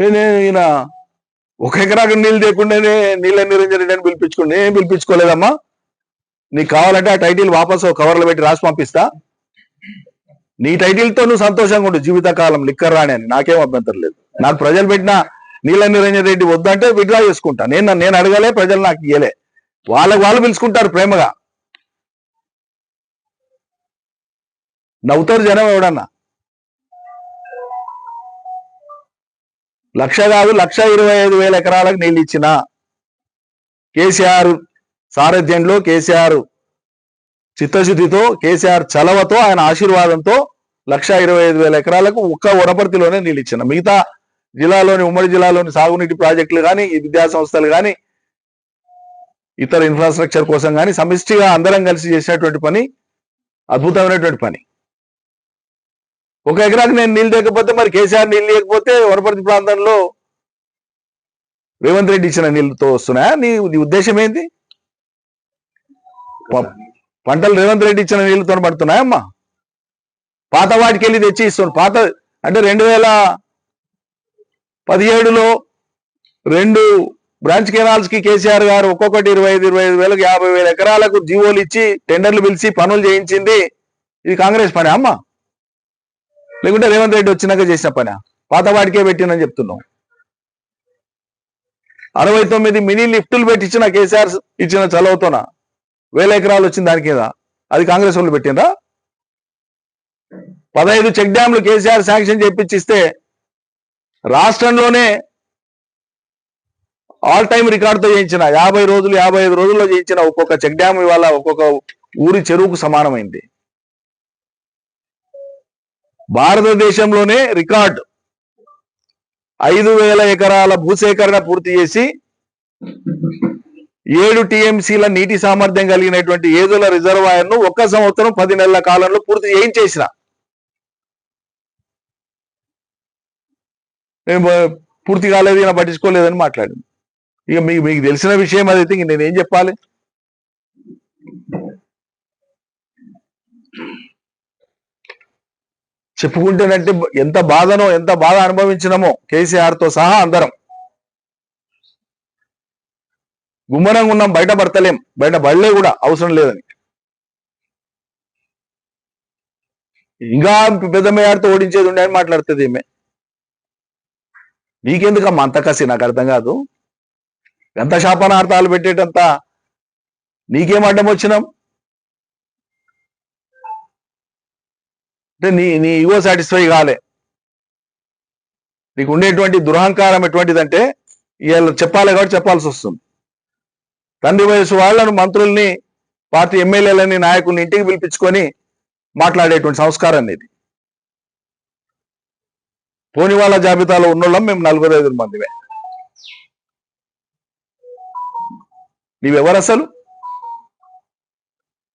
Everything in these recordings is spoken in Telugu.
ఈయన ఒక ఎకరాకు నీళ్ళు లేకుండానే నీళ్ళ నిరంజన్ రెడ్డి అని పిలిపించుకోండి. నేను పిలిపించుకోలేదమ్మా. నీకు కావాలంటే ఆ టైటిల్ వాపసు కవర్లో పెట్టి రాసి పంపిస్తా. నీ టైటిల్తో నువ్వు సంతోషంగా ఉండు జీవితకాలం, లిక్కర్ రాని అని. నాకేం అభ్యంతరం లేదు. నాకు ప్రజలు పెట్టిన నీళ్ళ నిరంజన్ రెడ్డి వద్దంటే విత్డ్రా చేసుకుంటా. నేను అడగలే, ప్రజలు నాకు ఇయ్యలే. వాళ్ళు పిలుచుకుంటారు ప్రేమగా. నవ్వుతారు జనం. ఎవడన్నా 1,00,000 కాదు 1,25,000 ఎకరాలకు నీళ్ళు ఇచ్చిన కేసీఆర్ సారథ్యంలో, కేసీఆర్ చిత్తశుద్ధితో, కేసీఆర్ చలవతో, ఆయన ఆశీర్వాదంతో 1,25,000 ఎకరాలకు ఒక్క వనపర్తిలోనే నీళ్ళు ఇచ్చిన. మిగతా జిల్లాలోని, ఉమ్మడి జిల్లాలోని సాగునీటి ప్రాజెక్టులు కానీ, విద్యా సంస్థలు కానీ, ఇతర ఇన్ఫ్రాస్ట్రక్చర్ కోసం కానీ సమిష్టిగా అందరం కలిసి చేసినటువంటి పని అద్భుతమైనటువంటి పని. ఒక ఎకరాకి నేను నీళ్ళు లేకపోతే, మరి కేసీఆర్ నీళ్ళు లేకపోతే వనపర్తి ప్రాంతంలో రేవంత్ రెడ్డి ఇచ్చిన నీళ్ళతో వస్తున్నాయా? నీ ఉద్దేశం ఏంటి? పంటలు రేవంత్ రెడ్డి ఇచ్చిన నీళ్ళతో పడుతున్నాయమ్మా? పాత వాటికి వెళ్ళి తెచ్చి ఇస్తున్నాడు. పాత అంటే 2017లో 2 బ్రాంచ్ కెనాల్స్ కి కేసీఆర్ గారు ఒక్కొక్కటి 25,000 50,000 ఎకరాలకు జీవోలు ఇచ్చి టెండర్లు పిలిచి పనులు చేయించింది. ఇది కాంగ్రెస్ పని అమ్మా? లేకుంటే రేవంత్ రెడ్డి వచ్చినాక చేసిన పని? పాత వాటికే పెట్టినని చెప్తున్నాం. 69 మినీ లిఫ్టులు పెట్టించిన కేసీఆర్ ఇచ్చిన చలవతోన 1,000 ఎకరాలు వచ్చింది దాని కింద. అది కాంగ్రెస్ వాళ్ళు పెట్టినరా? 15 చెక్ డ్యాంలు కేసీఆర్ శాంక్షన్ చేపించిస్తే రాష్ట్రంలోనే ఆల్ టైమ్ రికార్డుతో చేయించిన 50 రోజులు 55 రోజుల్లో చేయించిన ఒక్కొక్క చెక్ డ్యామ్ ఇవాళ ఒక్కొక్క ఊరి చెరువుకు సమానమైంది. భారతదేశంలోనే రికార్డు 5,000 ఎకరాల భూసేకరణ పూర్తి చేసి 7 టీఎంసీల నీటి సామర్థ్యం కలిగినటువంటి ఏదుల రిజర్వాయర్ ను 1 సంవత్సరం 10 నెలల కాలంలో పూర్తి చేయించేసిన. పూర్తి కాలేదు, ఈయన పట్టించుకోలేదని మాట్లాడింది. ఇక మీకు తెలిసిన విషయం అదైతే ఇంక నేనేం చెప్పాలి? చెప్పుకుంటేనంటే ఎంత బాధ అనుభవించినామో కేసీఆర్తో సహా అందరం. గుమ్మనంగా ఉన్నాం, బయట పడతలేం, బయట పడలే కూడా అవసరం లేదని. ఇంకా పెద్ద మేయార్తో ఓడించేది ఉండే అని మాట్లాడుతుంది ఈమె. నీకెందుకమ్మా అంత కసి? నాకు అర్థం కాదు. ఎంత శాపనార్థాలు పెట్టేటంత నీకేం అడ్డం వచ్చినాం? అంటే నీ ఈగో సాటిస్ఫై కాలే. నీకు ఉండేటువంటి దురహంకారం ఎటువంటిదంటే ఇవాళ చెప్పాలి కాబట్టి చెప్పాల్సి వస్తుంది. తండ్రి వయసు వాళ్ళను, మంత్రుల్ని, పార్టీ ఎమ్మెల్యేలని, నాయకుల్ని ఇంటికి పిలిపించుకొని మాట్లాడేటువంటి సంస్కారం అనేది. పోని వాళ్ళ జాబితాలో ఉన్నోళ్ళం మేము 4-5 మందిమే. నీవెవరు అసలు?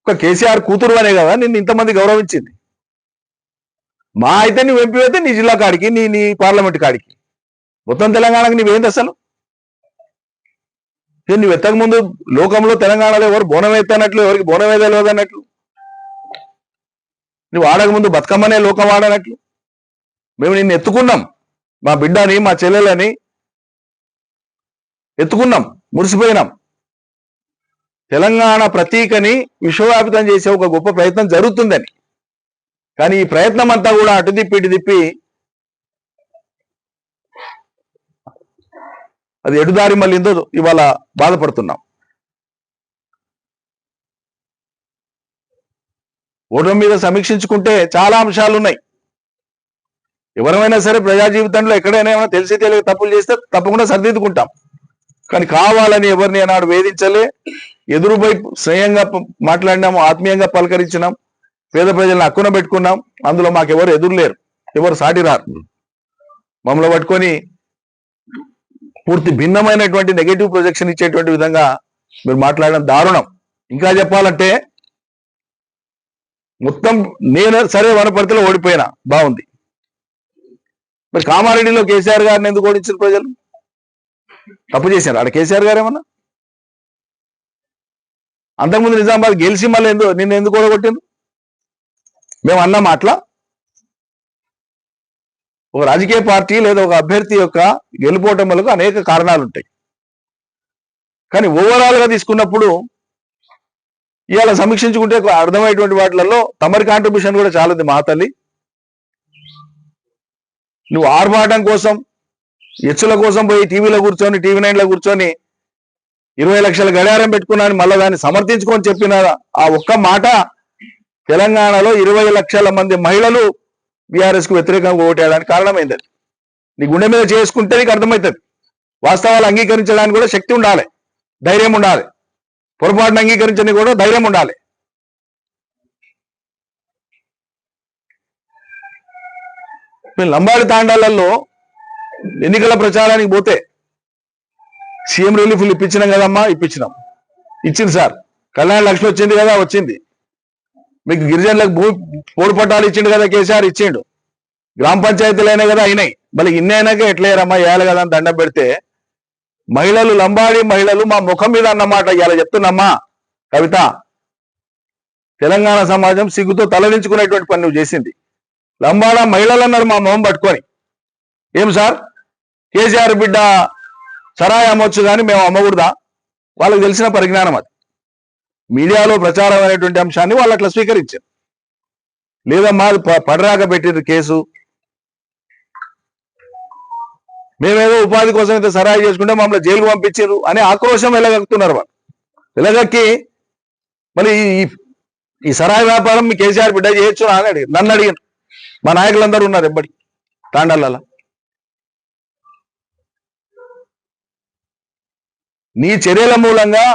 ఒక కేసీఆర్ కూతురు అనే కదా నిన్ను ఇంతమంది గౌరవించింది. మా అయితే నువ్వు ఎంపీ అయితే నీ జిల్లా కాడికి, నీ పార్లమెంట్ కాడికి, మొత్తం తెలంగాణకి నీవేంది అసలు? నువ్వు ఎత్తక ముందు లోకంలో తెలంగాణలో ఎవరు బోనం ఎత్తనట్లు, ఎవరికి బోనం తెలియదు అన్నట్లు, నువ్వు ఆడక ముందు బతుకమ్మనే లోకం ఆడనట్లు. మేము నిన్ను ఎత్తుకున్నాం, మా బిడ్డని, మా చెల్లెలని ఎత్తుకున్నాం, మురిసిపోయినాం. తెలంగాణ ప్రతీకని విశ్వవ్యాపితం చేసే ఒక గొప్ప ప్రయత్నం జరుగుతుందని. కానీ ఈ ప్రయత్నం అంతా కూడా అటు తిప్పి ఇటు తిప్పి అది ఎటుదారి మళ్ళీందో ఇవాళ బాధపడుతున్నాం. ఓటమి మీద సమీక్షించుకుంటే చాలా అంశాలు ఉన్నాయి. ఎవరైనా సరే ప్రజా జీవితంలో ఎక్కడైనా ఏమైనా తెలిసి తెలియక తప్పులు చేస్తే తప్పకుండా సరిదిద్దుకుంటాం. కానీ కావాలని ఎవరిని అన్నాడు వేధించలే. ఎదురుపై స్నేహంగా మాట్లాడినాము, ఆత్మీయంగా పలకరించినాం, పేద ప్రజలను హక్కున పెట్టుకున్నాం. అందులో మాకెవరు ఎదురులేరు, ఎవరు సాటి రారు. మమ్మల్ని పట్టుకొని పూర్తి భిన్నమైనటువంటి నెగటివ్ ప్రొజెక్షన్ ఇచ్చేటువంటి విధంగా మీరు మాట్లాడడం దారుణం. ఇంకా చెప్పాలంటే మొత్తం నేను సరే వనపర్తిలో ఓడిపోయినా బాగుంది, మరి కామారెడ్డిలో కేసీఆర్ గారిని ఎందుకు ఓడించారు ప్రజలు? తప్పు చేశారు ఆడ కేసీఆర్ గారు ఏమన్నా? అంతకుముందు నిజామాబాద్ గెలిచి మళ్ళీ నిన్ను ఎందుకు ఓడగొట్టిండ్రు? మేము అన్నాం అట్లా? ఒక రాజకీయ పార్టీ లేదా ఒక అభ్యర్థి యొక్క గెలుపోటములకు అనేక కారణాలు ఉంటాయి. కానీ ఓవరాల్ గా తీసుకున్నప్పుడు ఇవాళ సమీక్షించుకుంటే అర్థమయ్యేటువంటి వాటిలలో తమరి కాంట్రిబ్యూషన్ కూడా చాలా ఉంది. మా తల్లి, నువ్వు ఆర్భాటం కోసం ఎచ్చుల కోసం పోయి టీవీలో కూర్చొని టీవీ 9లో కూర్చొని 20 లక్షల గడియారం పెట్టుకున్నాను మళ్ళీ దాన్ని సమర్థించుకొని చెప్పిన ఆ ఒక్క మాట తెలంగాణలో 20 లక్షల మంది మహిళలు బీఆర్ఎస్ కు వ్యతిరేకంగా ఓటేయడానికి కారణమైంది. నీ గుండె మీద చేసుకుంటే నీకు అర్థమవుతుంది. వాస్తవాలు అంగీకరించడానికి కూడా శక్తి ఉండాలి, ధైర్యం ఉండాలి. పొరపాటును అంగీకరించడానికి కూడా ధైర్యం ఉండాలి. లంబాడి తాండాలలో ఎన్నికల ప్రచారానికి పోతే సీఎం రిలీఫ్లు ఇప్పించినాం కదమ్మా, ఇచ్చింది సార్. కళ్యాణ లక్ష్మి వచ్చింది కదా, వచ్చింది. మీకు గిరిజనులకు పోడు పట్టాలు ఇచ్చిండు కదా కేసీఆర్, ఇచ్చిండు. గ్రామ పంచాయతీలు అయినా కదా అయినాయి. మళ్ళీ ఇన్నైనాక ఎట్లేరమ్మా వేయాలి కదా అని దండం పెడితే మహిళలు, లంబాడి మహిళలు మా ముఖం మీద అన్నమాట ఇలా చెప్తున్నమ్మా కవిత, తెలంగాణ సమాజం సిగ్గుతో తలదించుకునేటువంటి పని నువ్వు చేసింది. లంబాడ మహిళలు అన్నారు మా మొహం పట్టుకొని, ఏం సార్ కేసీఆర్ బిడ్డ సరాయి అమ్మొచ్చు కానీ మేము అమ్మకూడదా? వాళ్ళకి తెలిసిన పరిజ్ఞానం అది. మీడియాలో ప్రచారం అనేటువంటి అంశాన్ని వాళ్ళు అట్లా స్వీకరించారు. లేదమ్మా పడరాక పెట్టింది కేసు, మేమేదో ఉపాధి కోసం అయితే సరాయి చేసుకుంటే మమ్మల్ని జైలుకు పంపించారు అని ఆక్రోశం వెళ్ళగక్కుతున్నారు. వాళ్ళు వెళ్ళగక్కి మళ్ళీ ఈ సరాయి వ్యాపారం మీ కేసీఆర్ బిడ్డ చేయొచ్చు అని అడిగారు. నన్ను అడిగారు, మా నాయకులందరూ ఉన్నారు ఎప్పటి తాండాల. నీ చర్యల మూలంగా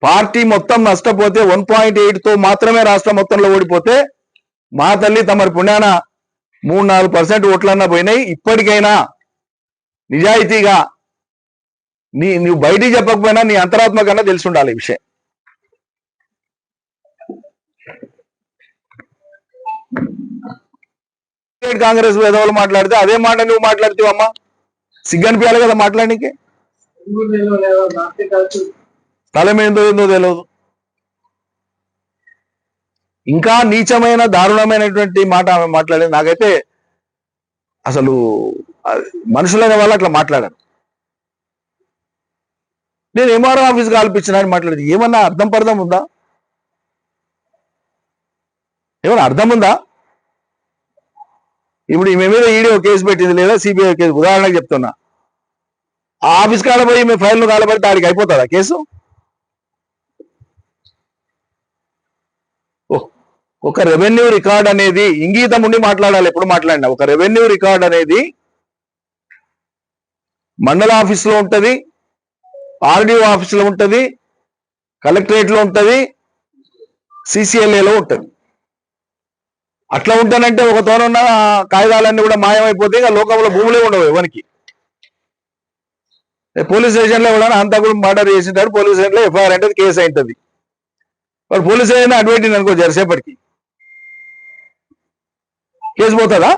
పార్టీ మొత్తం నష్టపోతే 1.8తో మాత్రమే రాష్ట్రం మొత్తంలో ఓడిపోతే మా తల్లి తమరి పుణ్యాన 3-4% ఓట్లన్నా పోయినాయి. ఇప్పటికైనా నిజాయితీగా నువ్వు బయటికి చెప్పకపోయినా నీ అంతరాత్మ కన్నా తెలిసి ఉండాలి ఈ విషయం. కాంగ్రెస్ వేదవులు మాట్లాడితే అదే మాట నువ్వు మాట్లాడుతావమ్మా, సిగ్గనిపించాలి కదా మాట్లాడడానికి. స్థలం ఏందో తెలియదు. ఇంకా నీచమైన దారుణమైనటువంటి మాట ఆమె మాట్లాడేది. నాకైతే అసలు మనుషులైన వాళ్ళు అట్లా మాట్లాడారు. నేను ఎంఆర్ఓ ఆఫీస్ కాల్పించిన అని మాట్లాడేది ఏమన్నా అర్థం ఉందా? ఏమన్నా అర్థం ఉందా? ఇప్పుడు ఈమె మీద ఈడీఓ కేసు పెట్టింది లేదా సిబిఐ కేసు, ఉదాహరణకు చెప్తున్నా. ఆ ఆఫీస్ కాలపోయి ఈమె ఫైల్ను కాలబడితే ఆడికి అయిపోతుందా కేసు? ఒక రెవెన్యూ రికార్డ్ అనేది ఇంగీతం ఉండి మాట్లాడాలి. ఎప్పుడు మాట్లాడినా ఒక రెవెన్యూ రికార్డ్ అనేది మండల ఆఫీసులో ఉంటుంది, ఆర్డీఓ ఆఫీసులో ఉంటుంది, కలెక్టరేట్లో ఉంటుంది, సిసిఎల్ఏలో ఉంటుంది. అట్లా ఉంటానంటే ఒక తోనున్న కాగితాలన్నీ కూడా మాయమైపోతే ఇక లోకంలో భూములే ఉండవు ఎవరికి. పోలీస్ స్టేషన్లో ఎవడన్నా అంతా కూడా మర్డర్ చేసింటాడు, పోలీస్ స్టేషన్లో ఎఫ్ఐఆర్ అంటే కేసు అవుతుంది. వాడు పోలీస్ స్టేషన్ అడ్వైట్ అనుకో జరిసేపటికి కేసు పోతుందా?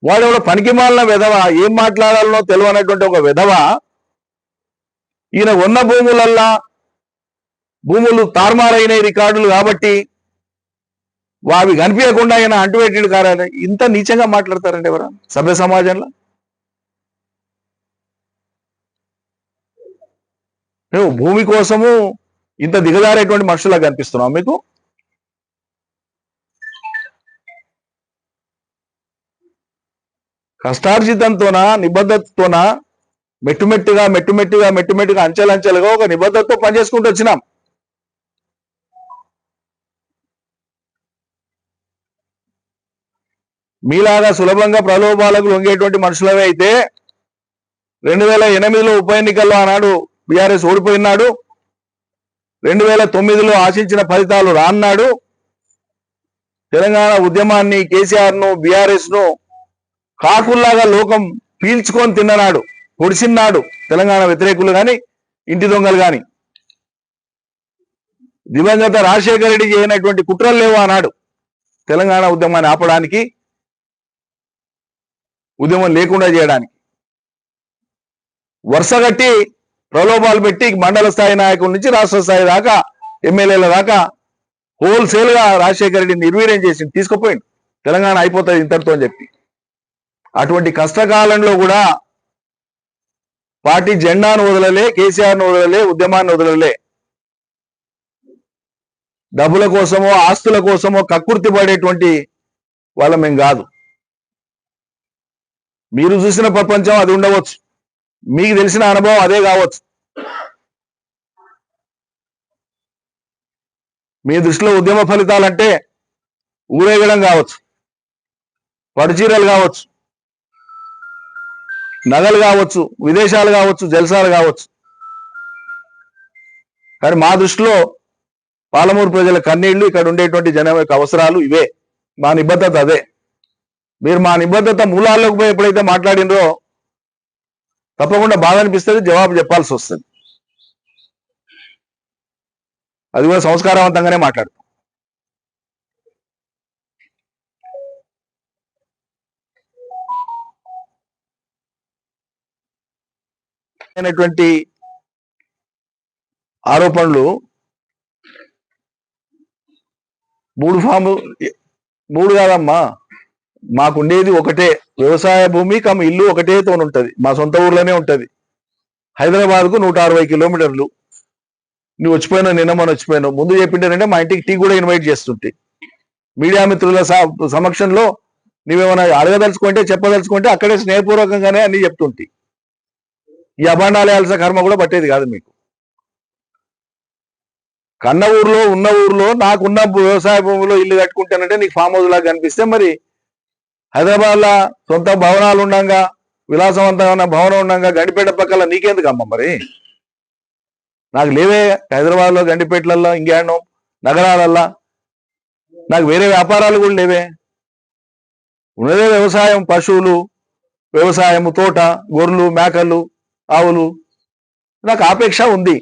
వాడు ఎవడో పనికి మాలిన విధవ, ఏం మాట్లాడాలనో తెలియనటువంటి ఒక విధవ ఈయన ఉన్న భూములు తారుమారైన రికార్డులు కాబట్టి వావి కనిపించకుండా ఆయన అంటుపెట్టిడు కారాలి. ఇంత నీచంగా మాట్లాడతారండి ఎవరు సభ్య సమాజంలో? మేము భూమి కోసము ఇంత దిగజారేటువంటి మనుషులకు కనిపిస్తున్నాం మీకు? కష్టార్జితంతోనా నిబద్ధతతోనా మెట్టుమెట్టుగా అంచెలంచెలుగా ఒక నిబద్ధతతో పనిచేసుకుంటూ వచ్చినాం. మీలాగా సులభంగా ప్రలోభాలకు లొంగేటువంటి మనుషులవే అయితే 2008లో ఉప ఎన్నికల్లో ఆనాడు బీఆర్ఎస్ ఓడిపోయినాడు, 2009లో ఆశించిన ఫలితాలు రాన్నాడు. తెలంగాణ ఉద్యమాన్ని, కేసీఆర్ ను, బీఆర్ఎస్ ను కాకుల్లాగా లోకం పీల్చుకొని తిన్ననాడు, పొడిసిన్నాడు తెలంగాణ వ్యతిరేకులు కానీ ఇంటి దొంగలు కానీ. దివంగత రాజశేఖర రెడ్డి చేయనటువంటి కుట్రలు లేవు ఆనాడు తెలంగాణ ఉద్యమాన్ని ఆపడానికి, ఉద్యమం లేకుండా చేయడానికి. వరుసగట్టి ప్రలోభాలు పెట్టి మండల స్థాయి నాయకుల నుంచి రాష్ట్ర స్థాయి దాకా, ఎమ్మెల్యేల దాకా హోల్సేల్ గా రాజశేఖర రెడ్డిని నిర్వీర్యం చేసి తీసుకుపోయింది. తెలంగాణ అయిపోతుంది ఇంతటితో అని చెప్పి. అటువంటి కష్టకాలంలో కూడా పార్టీ జెండాను వదలలే, కేసీఆర్ను వదలలే, ఉద్యమాన్ని వదలలే. డబ్బుల కోసమో ఆస్తుల కోసమో కక్కుర్తి పడేటువంటి వాళ్ళమేం కాదు. మీరు చూసిన ప్రపంచం అది ఉండవచ్చు, మీకు తెలిసిన అనుభవం అదే కావచ్చు. మీ దృష్టిలో ఉద్యమ ఫలితాలంటే ఊరేగడం కావచ్చు, పడుచీరలు కావచ్చు, నగలు కావచ్చు, విదేశాలు కావచ్చు, జల్సాలు కావచ్చు. కానీ మా దృష్టిలో పాలమూరు ప్రజల కన్నీళ్లు, ఇక్కడ ఉండేటువంటి జనం యొక్క అవసరాలు ఇవే. మా నిబద్ధత అదే. మీరు మా నిబద్ధత మూలాల్లోకి పోయి ఎప్పుడైతే మాట్లాడినరో తప్పకుండా బాధ అనిపిస్తుంది, జవాబు చెప్పాల్సి వస్తుంది. అది కూడా సంస్కారవంతంగానే మాట్లాడతాం. అయినటువంటి ఆరోపణలు మూడు కాదమ్మా, మాకుండేది ఒకటే వ్యవసాయ భూమి కమ్ ఇల్లు ఒకటే తోనుంటది, మా సొంత ఊర్లోనే ఉంటది. హైదరాబాద్కు 160 కిలోమీటర్లు. నువ్వు వచ్చిపోయినావు, నిన్న మనం వచ్చిపోయినావు. ముందు చెప్పింటారంటే మా ఇంటికి టీ కూడా ఇన్వైట్ చేస్తుంటే, మీడియా మిత్రుల సమక్షంలో నువ్వేమైనా అడగదలుచుకుంటే చెప్పదలుచుకుంటే అక్కడే స్నేహపూర్వకంగానే అన్ని చెప్తుంటే, ఈ అభాండాలయాల్సిన కర్మ కూడా పట్టేది కాదు మీకు. కన్న ఊర్లో ఉన్న ఊర్లో నాకున్న వ్యవసాయ భూమిలో ఇల్లు కట్టుకుంటానంటే నీకు ఫామ్ హౌస్ లాగా కనిపిస్తే, మరి హైదరాబాద్లో సొంత భవనాలు ఉండగా, విలాసవంతమైన భవనం ఉండగా గండిపేట పక్కల నీకెందుకు అమ్మ? మరి నాకు లేవే హైదరాబాద్లో, గండిపేటలలో, ఇంకేనో నగరాలల్లా నాకు వేరే వ్యాపారాలు కూడా లేవే. ఉన్నదే వ్యవసాయం, పశువులు, వ్యవసాయం, తోట, గొర్రెలు, మేకలు, ఆవులు. నాకు ఆపేక్ష ఉంది.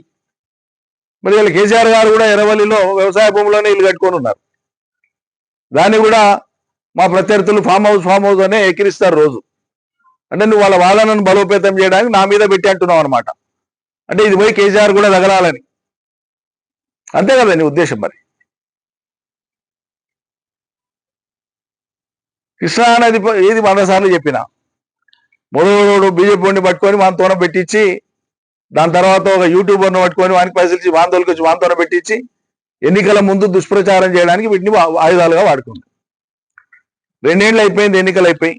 మరి వీళ్ళు కేసీఆర్ గారు కూడా ఎర్రవల్లిలో వ్యవసాయ భూమిలోనే ఇల్లు కట్టుకొని ఉన్నారు. దాన్ని కూడా మా ప్రత్యర్థులు ఫామ్ హౌస్ అనే ఎక్కిరిస్తారు రోజు. అంటే నువ్వు వాళ్ళ వాదనను బలోపేతం చేయడానికి నా మీద పెట్టి అంటున్నావు అనమాట. అంటే ఇది పోయి కేసీఆర్ కూడా తగలాలని, అంతే కదా నీ ఉద్దేశం? మరి కృష్ణా నది ఏది 100 సార్లు చెప్పినా, మొదలు బీజేపీ వాడిని పట్టుకొని వానితోన పెట్టించి, దాని తర్వాత ఒక యూట్యూబర్ను పట్టుకొని వానికి పైసలు ఇచ్చి వాంతోలకి వచ్చి వాంతోన పెట్టించి ఎన్నికల ముందు దుష్ప్రచారం చేయడానికి వీటిని ఆయుధాలుగా వాడుకుంది. 2 ఏళ్ళు అయిపోయింది, ఎన్నికలు అయిపోయి.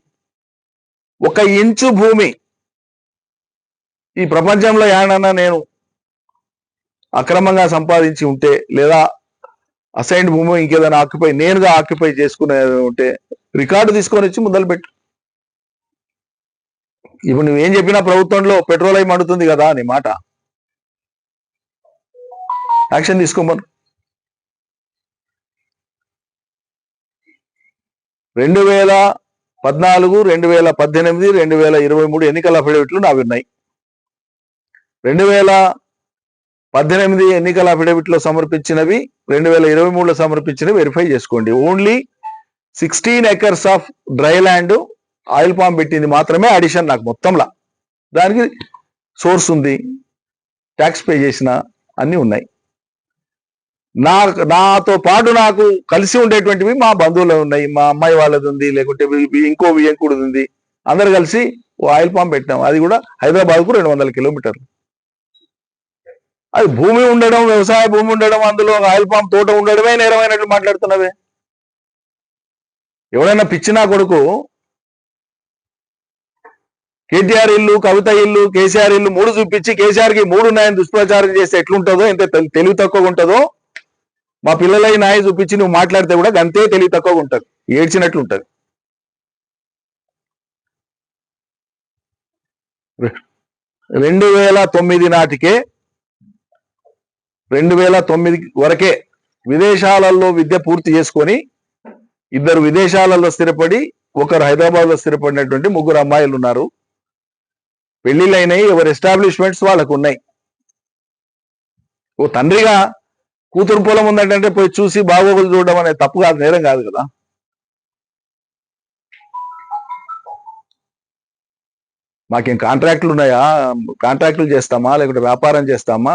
1 ఇంచు భూమి ఈ ప్రపంచంలో ఏడన్నా నేను అక్రమంగా సంపాదించి ఉంటే, లేదా అసైన్డ్ భూమి ఇంకేదైనా నేనుగా ఆక్యుపై చేసుకునే ఉంటే రికార్డు తీసుకొని వచ్చి మొదలుపెట్టు. ఇప్పుడు నువ్వేం చెప్పినా ప్రభుత్వంలో పెట్రోల్ అయి మండుతుంది కదా నీ మాట. యాక్షన్ తీసుకోమను. 2014, 2018, 2023 ఎన్నికల అఫిడవిట్లు నావి ఉన్నాయి. 2018 ఎన్నికల అఫిడవిట్లో సమర్పించినవి 2023లో సమర్పించినవి వెరిఫై చేసుకోండి. Only 16 acres of dry land oil palm పెట్టింది మాత్రమే అడిషన్ నాకు మొత్తంలా. దానికి సోర్స్ ఉంది, ట్యాక్స్ పే చేసిన అన్ని ఉన్నాయి. నాతో పాటు నాకు కలిసి ఉండేటువంటివి మా బంధువులు ఉన్నాయి, మా అమ్మాయి వాళ్ళది ఉంది, లేకుంటే ఇంకో వియంకుడిది ఉంది. అందరు కలిసి ఆయిల్ పామ్ పెట్టినాం. అది కూడా హైదరాబాద్కు 200 కిలోమీటర్లు. అది భూమి ఉండడం, వ్యవసాయ భూమి ఉండడం, అందులో ఆయిల్ పామ్ తోట ఉండడమే నేరమైనట్లు మాట్లాడుతున్నవే. ఎవడైనా పిచ్చినా కొడుకు కేటీఆర్ ఇల్లు, కవిత ఇల్లు, కేసీఆర్ ఇల్లు 3 చూపించి కేసీఆర్కి 3 ఉన్నాయని దుష్ప్రచారం చేస్తే ఎట్లుంటుందో, ఎంత తెలివి తక్కువగా ఉంటుందో, మా పిల్లలై నాయి చూపించి నువ్వు మాట్లాడితే కూడా అంతే తెలివి తక్కువగా ఉంటుంది, ఏడ్చినట్లు ఉంటుంది. 2009 నాటికే 2009 వరకే విదేశాలలో విద్య పూర్తి చేసుకొని 2 విదేశాలలో స్థిరపడి 1 హైదరాబాద్లో స్థిరపడినటువంటి 3 అమ్మాయిలు ఉన్నారు. పెళ్లిళ్ళైనాయి, ఎవరి ఎస్టాబ్లిష్మెంట్స్ వాళ్ళకు ఉన్నాయి. ఓ తండ్రిగా కూతురు పొలం ఉందంటే పోయి చూసి బాగోగులు చూడడం అనేది తప్పు కాదు, నేరం కాదు కదా. మాకేం కాంట్రాక్టులు ఉన్నాయా? కాంట్రాక్టులు చేస్తామా, లేకుంటే వ్యాపారం చేస్తామా,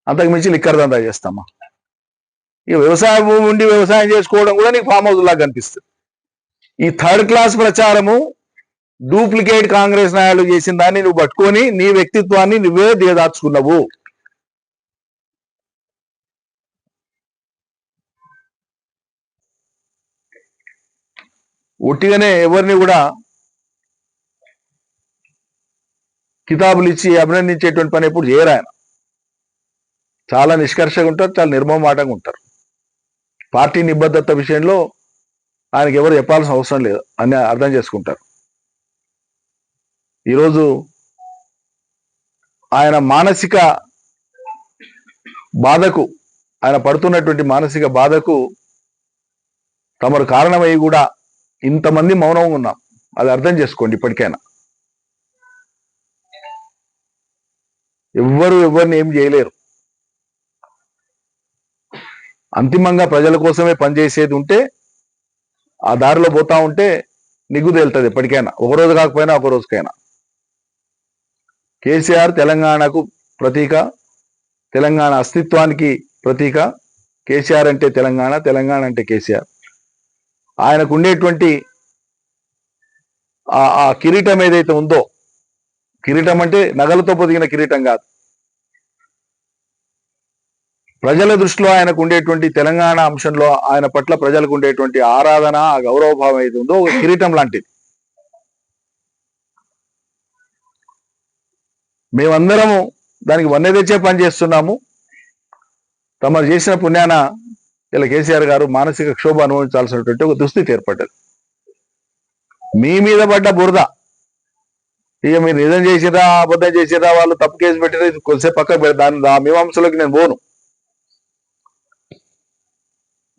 అంతకు మించి లిక్కర్ దందా చేస్తామా? ఇక వ్యవసాయ భూమి ఉండి వ్యవసాయం చేసుకోవడం కూడా నీకు ఫామ్ హౌస్ లాగా కనిపిస్తుంది. ఈ థర్డ్ క్లాస్ ప్రచారము డూప్లికేట్ కాంగ్రెస్ నాయకులు చేసిన దాన్ని నువ్వు పట్టుకొని నీ వ్యక్తిత్వాన్ని నువ్వే దిగదార్చుకున్నావు. ఒట్టిగానే ఎవరిని కూడా కితాబులు ఇచ్చి అభినందించేటువంటి పని ఎప్పుడు చేయరు. ఆయన చాలా నిష్కర్షగా ఉంటారు, చాలా నిర్మమాటంగా ఉంటారు. పార్టీ నిబద్ధత విషయంలో ఆయనకి ఎవరు చెప్పాల్సిన అవసరం లేదు అని అర్థం చేసుకుంటారు. ఈరోజు ఆయన మానసిక బాధకు, ఆయన పడుతున్నటువంటి మానసిక బాధకు తమరు కారణమై కూడా ఇంతమంది మౌనంగా ఉన్నాం. అది అర్థం చేసుకోండి. ఇప్పటికైనా ఎవరిని ఏం చేయలేరు. అంతిమంగా ప్రజల కోసమే పనిచేసేది ఉంటే ఆ దారిలో పోతా ఉంటే నిగ్గు తేలుతుంది ఎప్పటికైనా, ఒకరోజు కాకపోయినా ఒక రోజుకైనా. కేసీఆర్ తెలంగాణకు ప్రతీక, తెలంగాణ అస్తిత్వానికి ప్రతీక. కేసీఆర్ అంటే తెలంగాణ, తెలంగాణ అంటే కేసీఆర్. ఆయనకు ఉండేటువంటి ఆ కిరీటం ఏదైతే ఉందో, కిరీటం అంటే నగలతో పొదిగిన కిరీటం కాదు, ప్రజల దృష్టిలో ఆయనకు ఉండేటువంటి తెలంగాణ అంశంలో ఆయన పట్ల ప్రజలకు ఉండేటువంటి ఆరాధన, ఆ గౌరవభావం ఏది ఉందో ఒక కిరీటం లాంటిది. మేమందరము దానికి వన్నె తెచ్చే పని చేస్తున్నాము. తమరు చేసిన పుణ్యాన ఇలా కేసీఆర్ గారు మానసిక క్షోభ అనుభవించాల్సినటువంటి ఒక దుస్థితి ఏర్పడ్డది. మీ మీద పడ్డ బురద, ఇక మీరు నిజం చేసిరా అబద్ధం చేసిరా, వాళ్ళు తప్పు కేసు పెట్టినా కొద్దిసేపు పక్కకు పెడతాను, ఆ మీమాంసలోకి నేను పోను.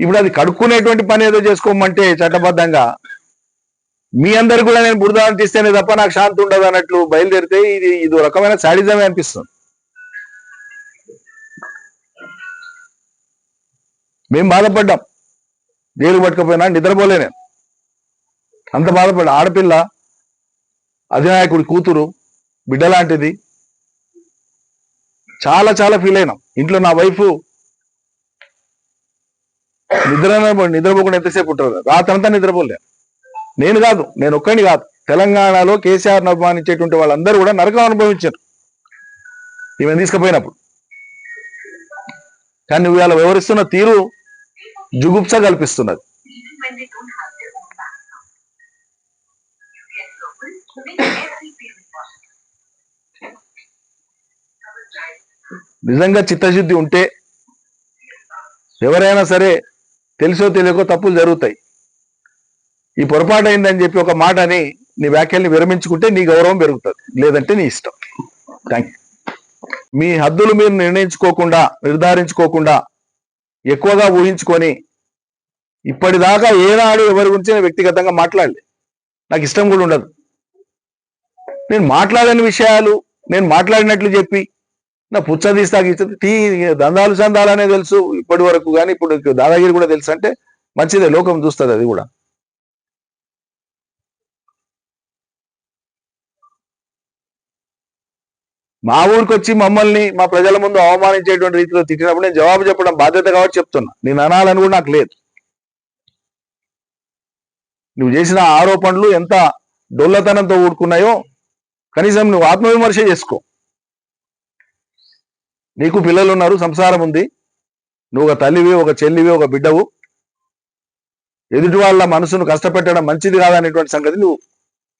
ఇప్పుడు అది కడుక్కునేటువంటి పని ఏదో చేసుకోమంటే చట్టబద్ధంగా మీ అందరు కూడా నేను బురద అంటిస్తేనే తప్ప నాకు శాంతి ఉండదు అన్నట్లు బయలుదేరితే ఇది రకమైన శాడిజమే అనిపిస్తుంది. మేము బాధపడ్డాం, జైలు పట్టుకపోయినా నిద్రపోలే నేను, అంత బాధపడ్డా. ఆడపిల్ల, అధినాయకుడి కూతురు, బిడ్డ లాంటిది, చాలా చాలా ఫీల్ అయినాం. ఇంట్లో నా వైఫ్ నిద్రపోకుండా ఎంతసేపు ఉంటారు, రాత్రంతా నిద్రపోలే. నేను కాదు, నేను ఒక్కడిని కాదు, తెలంగాణలో కేసీఆర్ను అభిమానించేటువంటి వాళ్ళందరూ కూడా నరకం అనుభవించారు ఈమెను తీసుకుపోయినప్పుడు. కానీ నువ్వు ఇలా వివరిస్తున్న తీరు జుగుప్స కల్పిస్తున్నది. నిజంగా చిత్తశుద్ధి ఉంటే ఎవరైనా సరే తెలుసో తెలియకో తప్పులు జరుగుతాయి. ఈ పొరపాటు అయిందని చెప్పి ఒక మాట అని నీ వ్యాఖ్యల్ని విరమించుకుంటే నీ గౌరవం పెరుగుతుంది, లేదంటే నీ ఇష్టం. Thank you. మీ హద్దులు మీరు నిర్ధారించుకోకుండా ఎక్కువగా ఊహించుకొని ఇప్పటిదాకా ఏనాడు ఎవరి గురించి వ్యక్తిగతంగా మాట్లాడలే, నాకు ఇష్టం కూడా ఉండదు. నేను మాట్లాడని విషయాలు నేను మాట్లాడినట్లు చెప్పి నా పుచ్చ తీస్తాకి దందాలు చందాలనే తెలుసు ఇప్పటి వరకు, కానీ ఇప్పుడు దాదాగిరి కూడా తెలుసు అంటే మంచిదే, లోకం చూస్తుంది అది కూడా. మా ఊరికి వచ్చి మమ్మల్ని మా ప్రజల ముందు అవమానించేటువంటి రీతిలో తిట్టినప్పుడు నేను జవాబు చెప్పడం బాధ్యత కాబట్టి చెప్తున్నా. నేను అనాలని కూడా నాకు లేదు. నువ్వు చేసిన ఆరోపణలు ఎంత డొల్లతనంతో ఊడుకున్నాయో కనీసం నువ్వు ఆత్మవిమర్శ చేసుకో. నీకు పిల్లలు ఉన్నారు, సంసారం ఉంది, నువ్వు ఒక తల్లివి, ఒక చెల్లివి, ఒక బిడ్డవు. ఎదుటి వాళ్ళ మనసును కష్టపెట్టడం మంచిది కాదనేటువంటి సంగతి నువ్వు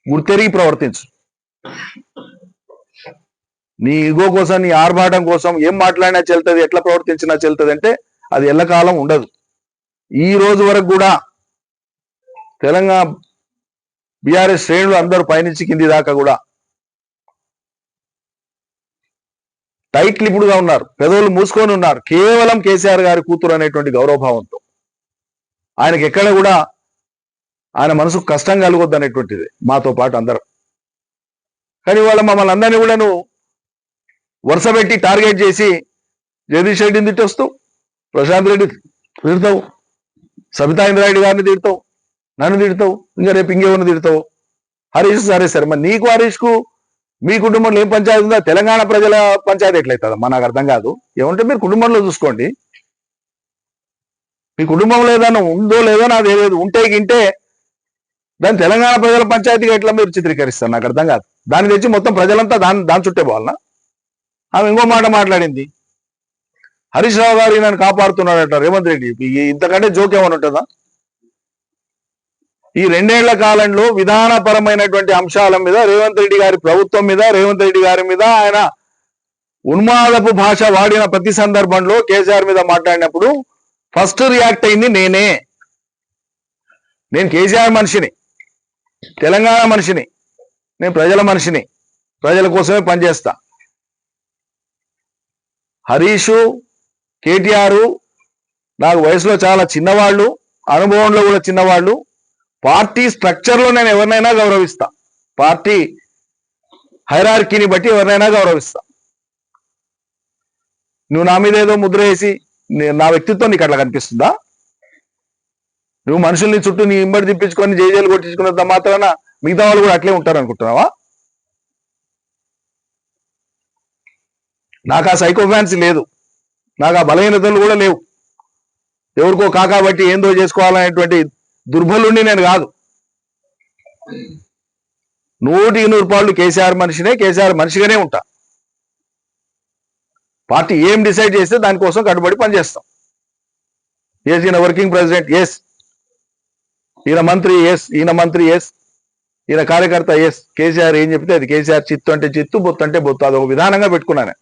గుర్తెరిగి ప్రవర్తించు. నీ ఈగో కోసం, నీ ఆర్భాటం కోసం ఏం మాట్లాడినా చెల్తుంది, ఎట్లా ప్రవర్తించినా చెల్తుంది అంటే అది ఎల్లకాలం ఉండదు. ఈ రోజు వరకు కూడా తెలంగాణ బీఆర్ఎస్ శ్రేణులు అందరూ పైనుంచి కింది దాకా కూడా టైట్ లిపుడుగా ఉన్నారు, పెదవులు మూసుకొని ఉన్నారు, కేవలం కేసీఆర్ గారి కూతురు అనేటువంటి గౌరవభావంతో. ఆయనకి ఎక్కడ కూడా ఆయన మనసుకు కష్టం కలగొద్దు అనేటువంటిది మాతో పాటు అందరం. కానీ వాళ్ళ మమ్మల్ని అందరినీ కూడా నువ్వు వరుస పెట్టి టార్గెట్ చేసి జగదీష్ రెడ్డిని తిట్టొస్తావు, ప్రశాంత్ రెడ్డి తిడతావు, సబితా ఇంద్రారెడ్డి గారిని తిడతావు, నన్ను తిడతావు, ఇంకా రేపు ఇంకెవరిని తిడతావు, హరీష్. సరే మరి నీకు హరీష్కు మీ కుటుంబంలో ఏం పంచాయతీ ఉందా? తెలంగాణ ప్రజల పంచాయతీ ఎట్లయితుందమ్మా నాకు అర్థం కాదు. ఏమంటే మీరు కుటుంబంలో చూసుకోండి, మీ కుటుంబంలో ఏదైనా ఉందో లేదో నాకు తెలియదు. ఉంటే గింటే దాని తెలంగాణ ప్రజల పంచాయతీగా ఎట్లా మీరు చిత్రీకరిస్తారు? నాకు అర్థం కాదు. దాన్ని తెచ్చి మొత్తం ప్రజలంతా దాని చుట్టే పోవాలనా? ఆమె ఇంకో మాట మాట్లాడింది, హరీష్ రావు గారు నన్ను కాపాడుతున్నాడట రేవంత్ రెడ్డి. ఇంతకంటే జోక్ ఏమైనా ఉంటుందా? ఈ 2 ఏళ్ల కాలంలో విధానపరమైనటువంటి అంశాల మీద రేవంత్ రెడ్డి గారి ప్రభుత్వం మీద, రేవంత్ రెడ్డి గారి మీద ఆయన ఉన్మాదపు భాష వాడిన ప్రతి సందర్భంలో కేసీఆర్ మీద మాట్లాడినప్పుడు ఫస్ట్ రియాక్ట్ అయింది నేనే. నేను కేసీఆర్ మనిషిని, తెలంగాణ మనిషిని, నేను ప్రజల మనిషిని, ప్రజల కోసమే పనిచేస్తా. హరీషు, కేటీఆర్ నాకు వయసులో చాలా చిన్నవాళ్ళు, అనుభవంలో కూడా చిన్నవాళ్ళు. పార్టీ స్ట్రక్చర్లో నేను ఎవరినైనా గౌరవిస్తా, పార్టీ హైరార్కీని బట్టి ఎవరినైనా గౌరవిస్తా. నువ్వు నా మీద ఏదో ముద్ర వేసి నా వ్యక్తిత్వం నీకు అట్లా కనిపిస్తుందా? నువ్వు మనుషుల్ని చుట్టూ నీ ఇంబడి తిప్పించుకొని జైలు కొట్టించుకున్నంత మాత్రాన మిగతా వాళ్ళు కూడా అట్లే ఉంటారు అనుకుంటున్నావా? నాకు ఆ సైకో ఫ్యాన్సీ లేదు, నాకు ఆ బలహీనతలు కూడా లేవు. ఎవరికో కాకాబట్టి ఏందో చేసుకోవాలనేటువంటి దుర్బలుణ్ణి నేను కాదు. 100% కేసీఆర్ మనిషినే, కేసీఆర్ మనిషిగానే ఉంటా. పార్టీ ఏం డిసైడ్ చేస్తే దానికోసం కట్టుబడి పనిచేస్తాం. ఎస్ ఈయన వర్కింగ్ ప్రెసిడెంట్, ఎస్ ఈయన మంత్రి, ఎస్ ఈయన మంత్రి, ఎస్ ఈయన కార్యకర్త, ఎస్ కేసీఆర్ ఏం చెప్తే అది. కేసీఆర్ చిత్తు అంటే చిత్తు, బొత్తు అంటే బొత్తు. అదొక విధానంగా పెట్టుకున్నాను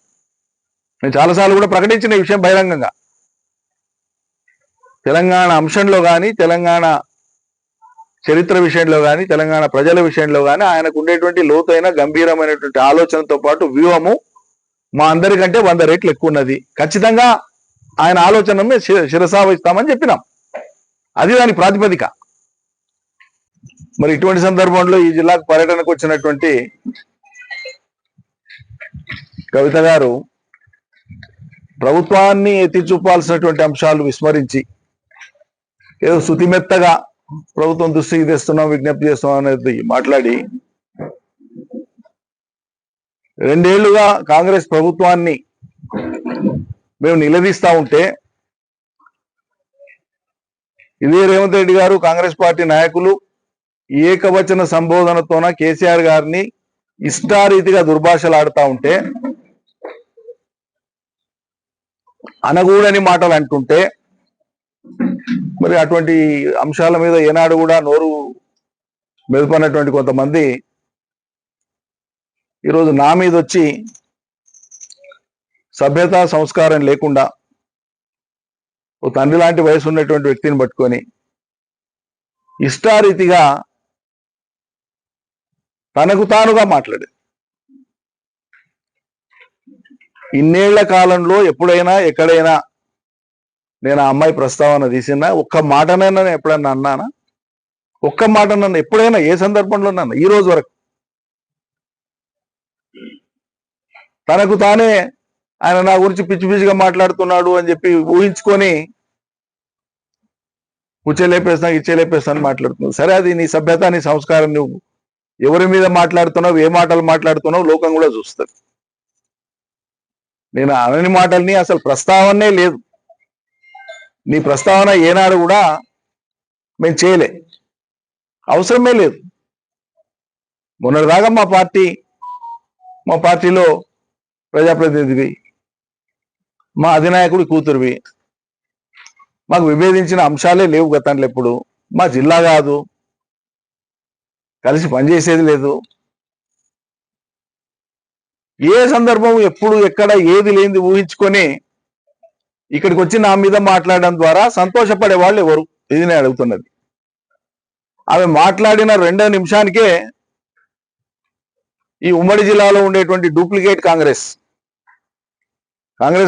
నేను. చాలాసార్లు కూడా ప్రకటించిన విషయం బహిరంగంగా. తెలంగాణ అంశంలో కానీ, తెలంగాణ చరిత్ర విషయంలో కానీ, తెలంగాణ ప్రజల విషయంలో కానీ ఆయనకు ఉండేటువంటి లోతైన గంభీరమైనటువంటి ఆలోచనతో పాటు వ్యూహము మా అందరికంటే 100 రెట్లు ఎక్కువ ఉన్నది. ఖచ్చితంగా ఆయన ఆలోచనను శిరసావహిస్తామని చెప్పినాం. అది దాని ప్రాతిపదిక. మరి ఇటువంటి సందర్భంలో ఈ జిల్లాకు పర్యటనకు వచ్చినటువంటి కవిత గారు ప్రభుత్వాన్ని ఎత్తి చూపాల్సినటువంటి అంశాలు విస్మరించి ఏదో శుతిమెత్తగా ప్రభుత్వం దృష్టికి తెస్తున్నాం, విజ్ఞప్తి చేస్తున్నాం అనేది మాట్లాడి 2 ఏళ్లుగా కాంగ్రెస్ ప్రభుత్వాన్ని మేము నిలదీస్తా ఉంటే ఇదే రేవంత్ రెడ్డి గారు, కాంగ్రెస్ పార్టీ నాయకులు ఏకవచన సంబోధనతోన కేసీఆర్ గారిని ఇష్టారీతిగా దుర్భాషలాడుతూ ఉంటే, అనగూడని మాటలు అంటుంటే, మరి అటువంటి అంశాల మీద ఏనాడు కూడా నోరు మెదుపన్నటువంటి కొంతమంది ఈరోజు నా మీద వచ్చి సభ్యత సంస్కారం లేకుండా ఓ తండ్రి లాంటి వయసు ఉన్నటువంటి వ్యక్తిని పట్టుకొని ఇష్టారీతిగా తనకు తానుగా మాట్లాడేది. ఇన్నేళ్ల కాలంలో ఎప్పుడైనా ఎక్కడైనా నేను ఆ అమ్మాయి ప్రస్తావన తీసినా ఒక్క మాటనైనా ఎప్పుడన్నా అన్నానా? ఒక్క మాట నన్ను ఎప్పుడైనా ఏ సందర్భంలో నన్ను ఈ రోజు వరకు తనకు తానే ఆయన నా గురించి పిచ్చి పిచ్చిగా మాట్లాడుతున్నాడు అని చెప్పి ఊహించుకొని ఉచ్చేలేపేస్తా ఇచ్చేలేపేస్తాను మాట్లాడుతున్నావు. సరే, అది నీ సభ్యత, నీ సంస్కారం. నువ్వు ఎవరి మీద మాట్లాడుతున్నావు, ఏ మాటలు మాట్లాడుతున్నావు లోకం కూడా చూస్తుంది. నేను అనని మాటల్ని అసలు ప్రస్తావనే లేదు. నీ ప్రస్తావన ఏనాడు కూడా మేము చేయలే, అవసరమే లేదు. మొన్నటిదాకా మా పార్టీలో ప్రజాప్రతినిధివి, మా అధినాయకుడి కూతురువి, మాకు విభేదించిన అంశాలే లేవు గతంలో. ఎప్పుడు మా జిల్లా కాదు, కలిసి పనిచేసేది లేదు. ఏ సందర్భం ఎప్పుడు ఎక్కడ ఏది లేనిది ఊహించుకొని ఇక్కడికి వచ్చి నా మీద మాట్లాడడం ద్వారా సంతోషపడే వాళ్ళు ఎవరు? ఇది నేను అడుగుతున్నది. ఆమె మాట్లాడిన 2 నిమిషానికే ఈ ఉమ్మడి జిల్లాలో ఉండేటువంటి డూప్లికేట్ కాంగ్రెస్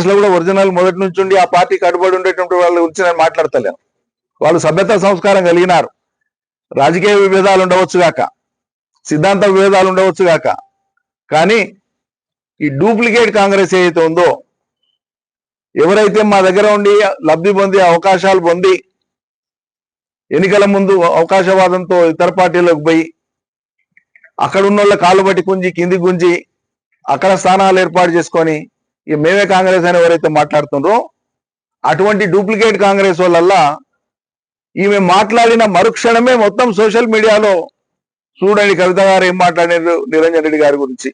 లో కూడా ఒరిజినల్ మొదటి నుంచి ఉండి ఆ పార్టీ కట్టుబడి ఉండేటువంటి వాళ్ళ గురించి నేను మాట్లాడతలేను. వాళ్ళు సభ్యత సంస్కారం కలిగినారు. రాజకీయ విభేదాలు ఉండవచ్చు గాక, సిద్ధాంత విభేదాలు ఉండవచ్చు గాక, కానీ ఈ డూప్లికేట్ కాంగ్రెస్ ఏదైతే ఉందో, ఎవరైతే మా దగ్గర ఉండి లబ్ధి పొంది అవకాశాలు పొంది ఎన్నికల ముందు అవకాశవాదంతో ఇతర పార్టీలకు పోయి అక్కడ ఉన్న వాళ్ళ కాళ్ళు బట్టి గుంజి కింది గుంజి అక్కడ స్థానాలు ఏర్పాటు చేసుకొని ఇక మేమే కాంగ్రెస్ అని ఎవరైతే మాట్లాడుతున్నారో అటువంటి డూప్లికేట్ కాంగ్రెస్ వాళ్ళల్లా ఈమె మాట్లాడిన మరుక్షణమే మొత్తం సోషల్ మీడియాలో చూడండి కవిత గారు ఏం మాట్లాడారు నిరంజన్ రెడ్డి గారి గురించి.